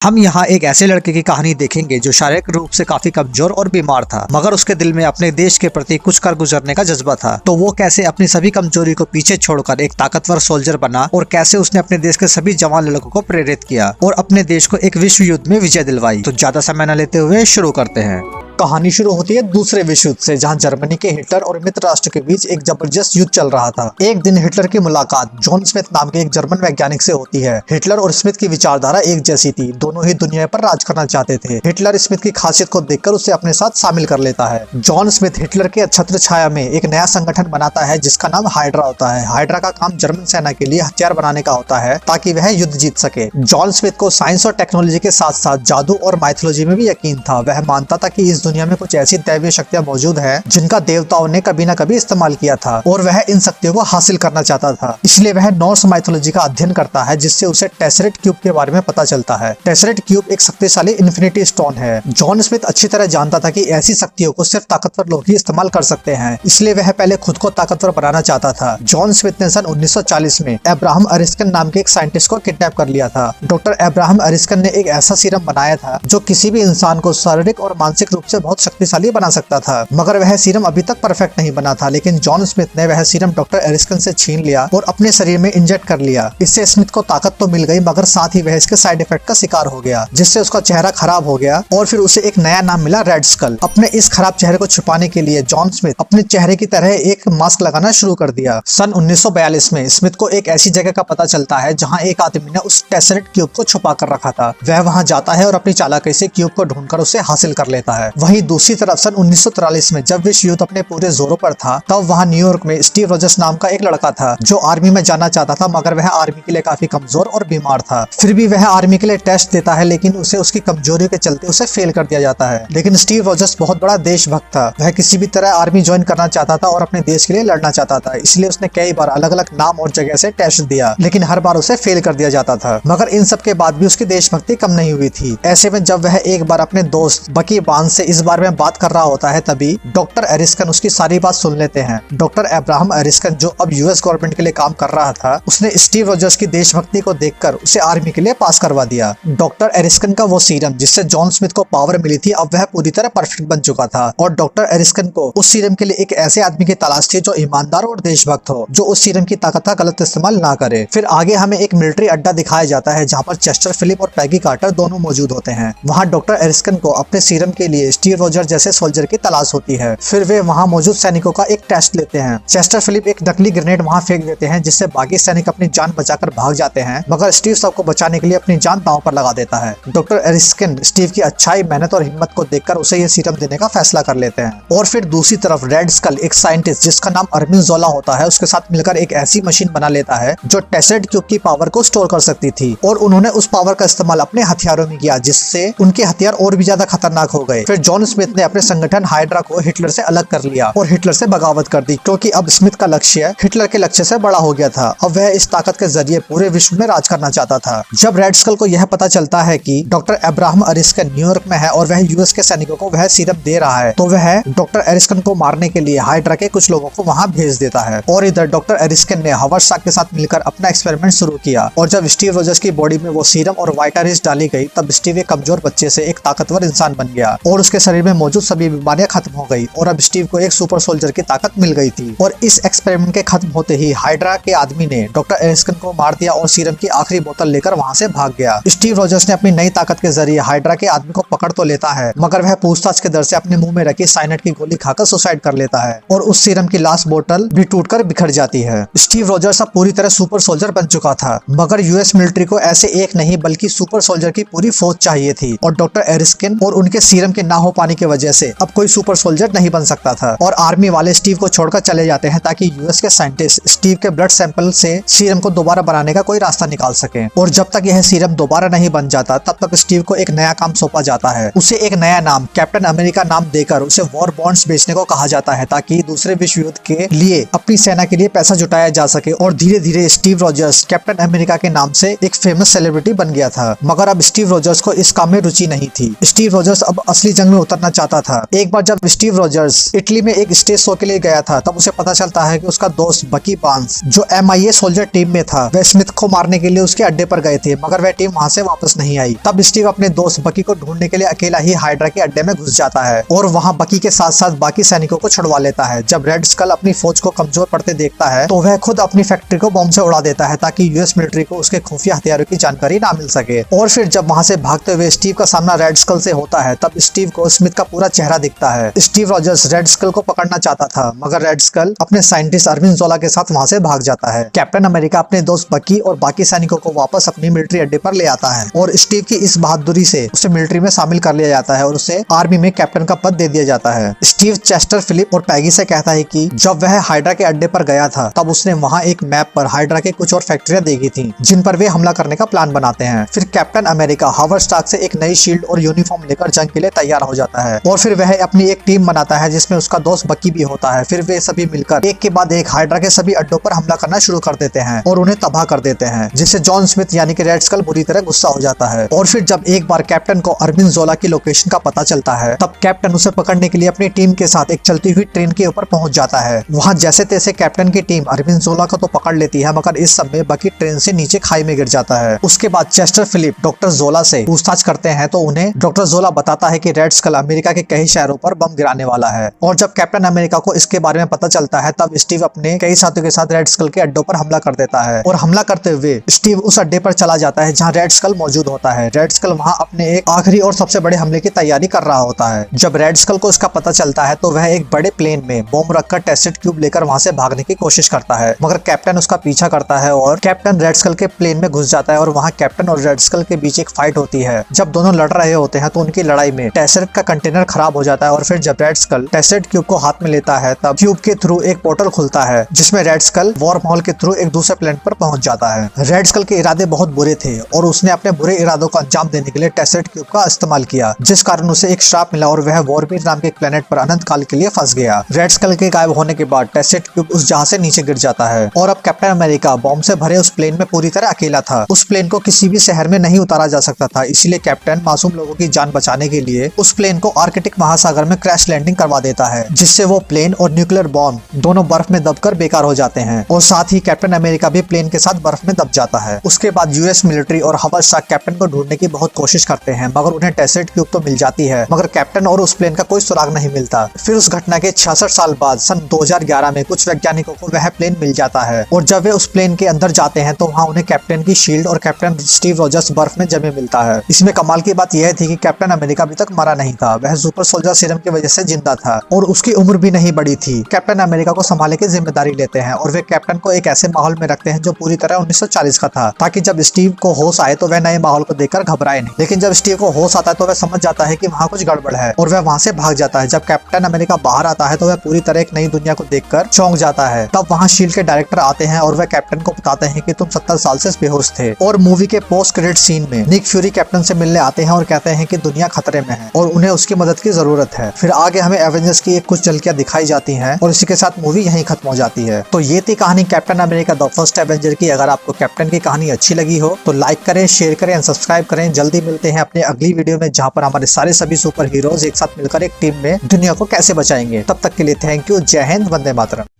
हम यहाँ एक ऐसे लड़के की कहानी देखेंगे जो शारीरिक रूप से काफी कमजोर और बीमार था, मगर उसके दिल में अपने देश के प्रति कुछ कर गुजरने का जज्बा था। तो वो कैसे अपनी सभी कमजोरी को पीछे छोड़कर एक ताकतवर सोल्जर बना और कैसे उसने अपने देश के सभी जवान लड़कों को प्रेरित किया और अपने देश को एक विश्व युद्ध में विजय दिलवाई। तो ज्यादा समय न लेते हुए शुरू करते हैं। कहानी शुरू होती है दूसरे विश्व युद्ध से, जहां जर्मनी के हिटलर और मित्र राष्ट्र के बीच एक जबरदस्त युद्ध चल रहा था। एक दिन हिटलर की मुलाकात जॉन स्मिथ नाम के एक जर्मन वैज्ञानिक से होती है। हिटलर और स्मिथ की विचारधारा एक जैसी थी, दोनों ही दुनिया पर राज करना चाहते थे। हिटलर स्मिथ की खासियत को देखकर उसे अपने साथ शामिल कर लेता है। जॉन स्मिथ हिटलर के छत्र छाया में एक नया संगठन बनाता है जिसका नाम हाइड्रा होता है। हाइड्रा का काम जर्मन सेना के लिए हथियार बनाने का होता है ताकि वह युद्ध जीत सके। जॉन स्मिथ को साइंस और टेक्नोलॉजी के साथ साथ जादू और माइथोलॉजी में भी यकीन था। वह मानता था कि इस दुनिया में कुछ ऐसी दैवीय शक्तियां मौजूद है जिनका देवताओं ने कभी न कभी इस्तेमाल किया था और वह इन शक्तियों को हासिल करना चाहता था। इसलिए वह नॉर्स माइथोलॉजी का अध्ययन करता है जिससे उसे टेसरेट क्यूब के बारे में पता चलता है। टेसरेट क्यूब एक शक्तिशाली इन्फिनिटी स्टोन है। जॉन स्मिथ अच्छी तरह जानता था कि ऐसी शक्तियों को सिर्फ ताकतवर लोग ही इस्तेमाल कर सकते हैं, इसलिए वह पहले खुद को ताकतवर बनाना चाहता था। जॉन स्मिथ ने सन 1940 में अब्राहम अरिस्कन नाम के एक साइंटिस्ट को किडनैप कर लिया था। डॉक्टर अब्राहम अरिस्कन ने एक ऐसा सीरम बनाया था जो किसी भी इंसान को शारीरिक और मानसिक रूप से बहुत शक्तिशाली बना सकता था, मगर वह सीरम अभी तक परफेक्ट नहीं बना था। लेकिन जॉन स्मिथ ने वह सीरम डॉक्टर एरिस्कन से छीन लिया और अपने शरीर में इंजेक्ट कर लिया। इससे स्मिथ को ताकत तो मिल गई, मगर साथ ही वह इसके साइड इफेक्ट का शिकार हो गया, जिससे उसका चेहरा खराब हो गया और फिर उसे एक नया नाम मिला, रेड स्कल। अपने इस खराब चेहरे को छुपाने के लिए जॉन स्मिथ अपने चेहरे की तरह एक मास्क लगाना शुरू कर दिया। सन 1942 में स्मिथ को एक ऐसी जगह का पता चलता है जहां एक आदमी ने उस टेसरेट क्यूब को छुपा कर रखा था। वह वहां जाता है और अपनी चालाकी से क्यूब को ढूंढकर उसे हासिल कर लेता है। वहीं दूसरी तरफ सन 1943 में जब विश्व युद्ध अपने पूरे जोरों पर था, तब वहां न्यूयॉर्क में स्टीव रॉजर्स नाम का एक लड़का था जो आर्मी में जाना चाहता था, मगर वह आर्मी के लिए काफी कमजोर और बीमार था। फिर भी वह आर्मी के लिए टेस्ट देता है, लेकिन उसे उसकी कमजोरी के चलते उसे फेल कर दिया जाता है। लेकिन स्टीव रॉजर्स बहुत बड़ा देशभक्त था। वह किसी भी तरह आर्मी ज्वाइन करना चाहता था और अपने देश के लिए लड़ना चाहता था, इसलिए उसने कई बार अलग अलग नाम और जगह से टेस्ट दिया, लेकिन हर बार उसे फेल कर दिया जाता था। मगर इन सब के बाद भी उसकी देशभक्ति कम नहीं हुई थी। ऐसे में जब वह एक बार अपने दोस्त बकी बार्न्स से इस बारे में बात कर रहा होता है, तभी डॉक्टर एरिस्कन उसकी सारी बात सुन लेते हैं। डॉक्टर अब्राहम एरिस्कन, जो अब यूएस गवर्नमेंट के लिए काम कर रहा था, उसने स्टीव रॉजर्स की देशभक्ति को देखकर उसे आर्मी के लिए पास करवा दिया। डॉक्टर एरिस्कन का वो सीरम जिससे जॉन स्मिथ को पावर मिली थी, अब वह पूरी तरह परफेक्ट बन चुका था और डॉक्टर एरिस्कन को उस सीरम के लिए एक ऐसे आदमी की तलाश थी जो ईमानदार और देशभक्त हो, जो उस सीरम की ताकत का गलत इस्तेमाल ना करे। फिर आगे हमें एक मिलिट्री अड्डा दिखाया जाता है जहाँ पर चेस्टर फिलिप और पैगी कार्टर दोनों मौजूद होते हैं। वहाँ डॉक्टर एरिस्कन को अपने सीरम के लिए स्टीव रॉजर जैसे सोल्जर की तलाश होती है। फिर वे वहाँ मौजूद सैनिकों का एक टेस्ट लेते हैं। चेस्टर फिलिप एक नकली ग्रेनेड वहाँ फेंक देते हैं, जिससे बाकी सैनिक अपनी जान बचाकर भाग जाते हैं, मगर स्टीव सबको बचाने के लिए अपनी जान दांव पर लगा देता है। डॉक्टर एरिस्कन स्टीव की अच्छाई, मेहनत और हिम्मत को देखकर उसे यह सीरम देने का फैसला कर लेते हैं। और फिर दूसरी तरफ रेड स्कल, एक साइंटिस्ट जिसका नाम अर्मिन जोला होता है, उसके साथ मिलकर एक ऐसी मशीन बना लेता है जो टेसरेट क्यूब की पावर को स्टोर कर सकती थी, और उन्होंने उस पावर का इस्तेमाल अपने हथियारों में किया, जिससे उनके हथियार और भी ज्यादा खतरनाक हो गए। फिर जॉन स्मिथ ने अपने संगठन हाइड्रा को हिटलर से अलग कर लिया और हिटलर से बगावत कर दी, क्योंकि अब स्मिथ का लक्ष्य हिटलर के लक्ष्य से बड़ा हो गया था। अब वह इस ताकत के जरिए पूरे विश्व में राज करना चाहता था। जब रेड स्कल को यह पता चलता है कि डॉक्टर अब्राहम अरिस्कन न्यूयॉर्क में है और वह यूएस के सैनिकों को वह सीरम दे रहा है, तो वह डॉक्टर एरिस्कन को मारने के लिए हाइड्रा के कुछ लोगों को वहां भेज देता है। और इधर डॉक्टर एरिस्कन ने हॉवर्ड शाक के साथ मिलकर अपना एक्सपेरिमेंट शुरू किया, और जब स्टीव रॉजर्स की बॉडी में वो सीरम और वाइटारिस डाली गई, तब स्टीव एक कमजोर बच्चे से एक ताकतवर इंसान बन गया और उसके शरीर में मौजूद सभी बीमारियां खत्म हो गई, और अब स्टीव को एक सुपर सोल्जर की ताकत मिल गई थी। और इस एक्सपेरिमेंट के खत्म होते ही हाइड्रा के आदमी ने डॉक्टर एरिस्कन को मार दिया और सीरम की आखिरी बोतल लेकर वहां से भाग गया। स्टीव रॉजर्स ने अपनी नई ताकत के जरिए हाइड्रा के आदमी को पकड़ तो लेता है, मगर वह पूछताछ के डर से अपने मुंह में रखी साइनाइड की गोली खाकर सुसाइड कर लेता है, और उस सीरम की लास्ट बोतल भी टूटकर बिखर जाती है। स्टीव रॉजर्स अब पूरी तरह सुपर सोल्जर बन चुका था, मगर यूएस मिलिट्री को ऐसे एक नहीं बल्कि सुपर सोल्जर की पूरी फौज चाहिए थी, और डॉक्टर एरिस्कन और उनके सीरम के ना हो पाने की वजह से अब कोई सुपर सोल्जर नहीं बन सकता था, और आर्मी वाले स्टीव को छोड़कर चले जाते हैं ताकि यूएस के साइंटिस्ट स्टीव के ब्लड सैंपल से सीरम को दोबारा बनाने का कोई रास्ता निकाल सके। और जब तक यह सीरम दोबारा नहीं बन जाता, तब तक स्टीव को एक नया काम सौंपा जाता है। उसे एक नया नाम कैप्टन अमेरिका नाम देकर उसे वॉर बॉन्ड्स बेचने को कहा जाता है, ताकि दूसरे विश्व युद्ध के लिए अपनी सेना के लिए पैसा जुटाया जा सके। और धीरे धीरे स्टीव रॉजर्स कैप्टन अमेरिका के नाम से एक फेमस सेलिब्रिटी बन गया था। मगर अब स्टीव रॉजर्स को इस काम में रुचि नहीं थी। स्टीव रॉजर्स अब असली जंग में में उतरना चाहता था। एक बार जब स्टीव रॉजर्स इटली में एक स्टेज शो के लिए गया था तब उसे पता चलता है कि उसका दोस्त बकी बार्न्स जो MIA सोल्जर टीम में था वह स्मिथ को मारने के लिए उसके अड्डे पर गए थे, मगर वह टीम वहां से वापस नहीं आई। तब स्टीव अपने दोस्त बकी को ढूंढने के लिए अकेला ही हाइड्रा के अड्डे में घुस जाता है और वहां बकी के साथ साथ बाकी सैनिकों को छुड़वा लेता है। जब रेड स्कल अपनी फौज को कमजोर पड़ते देखता है तो वह खुद अपनी फैक्ट्री को बम से उड़ा देता है ताकि US मिलिट्री को उसके खुफिया हथियारों की जानकारी ना मिल सके। और फिर जब वहां से भागते हुए स्टीव का सामना रेड स्कल से होता है तब स्टीव को स्मिथ का पूरा चेहरा दिखता है। स्टीव रॉजर्स रेड स्कल को पकड़ना चाहता था मगर रेड स्कल अपने साइंटिस्ट अर्विन जोला के साथ वहां से भाग जाता है। कैप्टन अमेरिका अपने दोस्त बकी और बाकी सैनिकों को वापस अपनी मिलिट्री अड्डे पर ले आता है और स्टीव की इस बहादुरी से उसे मिलिट्री में शामिल कर लिया जाता है और उसे आर्मी में कैप्टन का पद दे दिया जाता है। स्टीव चेस्टर फिलिप और पैगी से कहता है कि जब वह हाइड्रा के अड्डे पर गया था तब उसने वहां एक मैप पर हाइड्रा के कुछ और फैक्ट्रियां देखी थी जिन पर वे हमला करने का प्लान बनाते हैं। फिर कैप्टन अमेरिका हावर्ड स्टार्क से एक नई शील्ड और यूनिफॉर्म लेकर जंग के लिए तैयार हो जाता है और फिर वह अपनी एक टीम बनाता है जिसमें उसका दोस्त बकी भी होता है। फिर वे सभी मिलकर एक के बाद एक हाइड्रा के सभी अड्डों पर हमला करना शुरू कर देते हैं और उन्हें तबाह कर देते हैं, जिससे जॉन स्मिथ यानी कि रेड स्कल बुरी तरह गुस्सा हो जाता है। और फिर जब एक बार कैप्टन को अर्विन जोला की लोकेशन का पता चलता है तब कैप्टन उसे पकड़ने के लिए अपनी टीम के साथ एक चलती हुई ट्रेन के ऊपर पहुंच जाता है। वहां जैसे तैसे कैप्टन की टीम अर्विन जोला को तो पकड़ लेती है मगर इस समय बकी ट्रेन से नीचे खाई में गिर जाता है। उसके बाद चेस्टर फिलिप डॉक्टर जोला से पूछताछ करते हैं तो उन्हें डॉक्टर जोला बताता है कि रेड स्कल अमेरिका के कई शहरों पर बम गिराने वाला है। और जब कैप्टन अमेरिका को इसके बारे में पता चलता है तब स्टीव अपने कई साथियों के साथ रेड स्कल के अड्डों पर हमला कर देता है और हमला करते हुए स्टीव उस अड्डे पर चला जाता है जहां रेड स्कल मौजूद होता है। रेड स्कल वहां अपने एक आखिरी और सबसे बड़े हमले की तैयारी कर रहा होता है। जब रेड स्कल को इसका पता चलता है तो वह एक बड़े प्लेन में बॉम्ब रखकर टेस्टेड क्यूब लेकर वहां से भागने की कोशिश करता है मगर कैप्टन उसका पीछा करता है और कैप्टन रेड स्कल के प्लेन में घुस जाता है और वहां कैप्टन और रेड स्कल के बीच एक फाइट होती है। जब दोनों लड़ रहे होते हैं तो उनकी लड़ाई में टेस्टेड का कंटेनर खराब हो जाता है और फिर जब रेड स्कल टेस्टेड क्यूब को हाथ में लेता है तब क्यूब के थ्रू एक पोर्टल खुलता है जिसमें रेड स्कल वॉर महल के थ्रू एक दूसरे प्लेनेट पर पहुंच जाता है। रेड स्कल के इरादे बहुत बुरे थे और उसने अपने बुरे इरादों को अंजाम देने के लिए टेस्टेड क्यूब का इस्तेमाल किया जिस कारण उसे एक श्राप मिला और वह वॉरबीर नाम के प्लेनेट पर अनंत काल के लिए फंस गया। रेड स्कल के गायब होने के बाद टेस्टेड क्यूब उस जहाज से नीचे गिर जाता है और अब कैप्टन अमेरिका बॉम्ब से भरे उस प्लेन में पूरी तरह अकेला था। उस प्लेन को किसी भी शहर में नहीं उतारा जा सकता था, इसलिए कैप्टन मासूम लोगों की जान बचाने के लिए उस प्लेन को आर्कटिक महासागर में क्रैश लैंडिंग करवा देता है जिससे वो प्लेन और न्यूक्लियर बॉम्ब दोनों बर्फ में दबकर बेकार हो जाते हैं और साथ ही कैप्टन अमेरिका भी प्लेन के साथ बर्फ में दब जाता है। उसके बाद US मिलिट्री और हावर्ड स्टार्क कैप्टन को ढूंढने की बहुत कोशिश करते हैं मगर उन्हें टेस्टेड क्यूब तो मिल जाती है मगर कैप्टन और उस प्लेन का कोई सुराग नहीं मिलता। फिर उस घटना के 66 साल बाद सन 2011 में कुछ वैज्ञानिकों को वह प्लेन मिल जाता है और जब वे उस प्लेन के अंदर जाते हैं तो वहाँ उन्हें कैप्टन की शील्ड और कैप्टन स्टीव रॉजर्स बर्फ में जमे मिलता है। इसमें कमाल की बात यह थी कि कैप्टन अमेरिका अभी तक मरा नहीं था, वह सुपर सोल्जर सीरम की वजह से जिंदा था और उसकी उम्र भी नहीं बढ़ी थी। कैप्टन अमेरिका को संभालने की जिम्मेदारी लेते हैं और वे कैप्टन को एक ऐसे माहौल में रखते हैं जो पूरी तरह 1940 का था ताकि जब स्टीव को होश आए तो वह नए माहौल को देखकर घबराए नहीं। लेकिन जब स्टीव को होश आता है तो वह समझ जाता है कि वहाँ कुछ गड़बड़ है और वह वहाँ से भाग जाता है। जब कैप्टन अमेरिका बाहर आता है तो वह पूरी तरह एक नई दुनिया को देखकर चौंक जाता है। तब वहाँ शील्ड के डायरेक्टर आते हैं और वह कैप्टन को बताते हैं कि तुम 70 साल से बेहोश थे। और मूवी के पोस्ट क्रेडिट सीन में निक फ्यूरी कैप्टन से मिलने आते हैं और कहते हैं कि दुनिया खतरे में है और उन्हें उसकी मदद की जरूरत है। फिर आगे हमें एवेंजर्स की कुछ झलकियां दिखाई जाती हैं और इसी के साथ मूवी यहीं खत्म हो जाती है। तो ये थी कहानी captain America the first Avenger की। अगर आपको कैप्टन की कहानी अच्छी लगी हो तो लाइक करें, शेयर करें एंड सब्सक्राइब करें। जल्दी मिलते हैं अपने अगली वीडियो में जहाँ पर हमारे सारे सभी सुपर हीरोज एक साथ मिलकर एक टीम में दुनिया को कैसे बचाएंगे। तब तक के लिए थैंक यू। जय हिंद, वंदे मातरम।